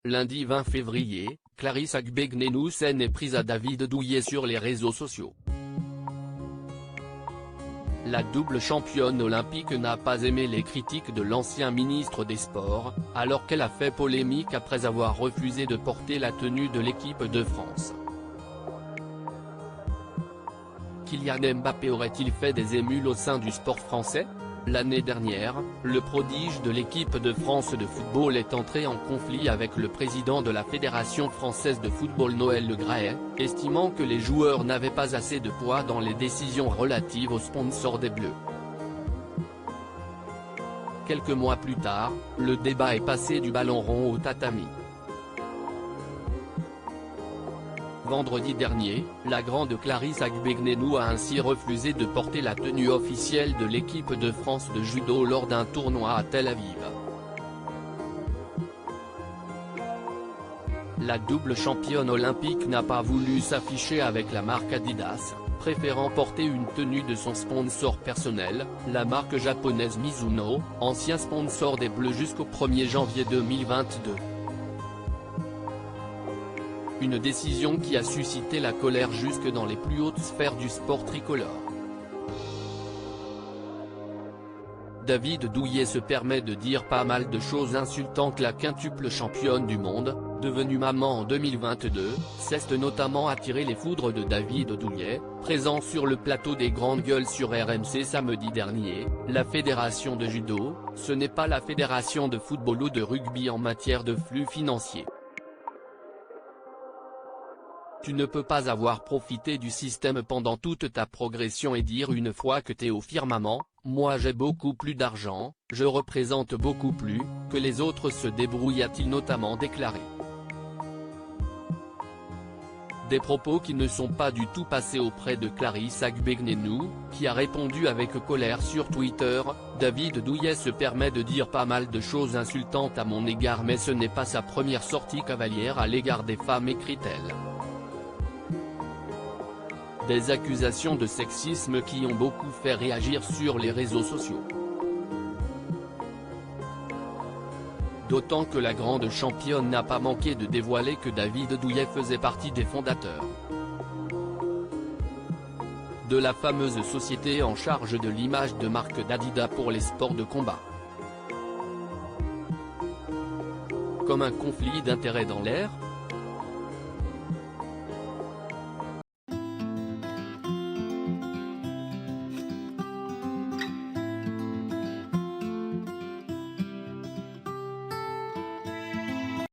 Lundi 20 février, Clarisse Agbegnenu s'en est prise à David Douillet sur les réseaux sociaux. La double championne olympique n'a pas aimé les critiques de l'ancien ministre des Sports, alors qu'elle a fait polémique après avoir refusé de porter la tenue de l'équipe de France. Kylian Mbappé aurait-il fait des émules au sein du sport français ? L'année dernière, le prodige de l'équipe de France de football est entré en conflit avec le président de la Fédération française de football Noël Le Graët, estimant que les joueurs n'avaient pas assez de poids dans les décisions relatives aux sponsors des Bleus. Quelques mois plus tard, le débat est passé du ballon rond au tatami. Vendredi dernier, la grande Clarisse Agbegnenu a ainsi refusé de porter la tenue officielle de l'équipe de France de judo lors d'un tournoi à Tel Aviv. La double championne olympique n'a pas voulu s'afficher avec la marque Adidas, préférant porter une tenue de son sponsor personnel, la marque japonaise Mizuno, ancien sponsor des Bleus jusqu'au 1er janvier 2022. Une décision qui a suscité la colère jusque dans les plus hautes sphères du sport tricolore. David Douillet se permet de dire pas mal de choses insultantes. La quintuple championne du monde, devenue maman en 2022, s'est notamment attiré les foudres de David Douillet, présent sur le plateau des Grandes Gueules sur RMC samedi dernier. La fédération de judo, ce n'est pas la fédération de football ou de rugby en matière de flux financiers. Tu ne peux pas avoir profité du système pendant toute ta progression et dire une fois que t'es au firmament, moi j'ai beaucoup plus d'argent, je représente beaucoup plus, que les autres se débrouillent, a-t-il notamment déclaré. Des propos qui ne sont pas du tout passés auprès de Clarisse Agbegnenu, qui a répondu avec colère sur Twitter. David Douillet se permet de dire pas mal de choses insultantes à mon égard, mais ce n'est pas sa première sortie cavalière à l'égard des femmes, écrit-elle. Des accusations de sexisme qui ont beaucoup fait réagir sur les réseaux sociaux. D'autant que la grande championne n'a pas manqué de dévoiler que David Douillet faisait partie des fondateurs de la fameuse société en charge de l'image de marque d'Adidas pour les sports de combat. Comme un conflit d'intérêts dans l'air,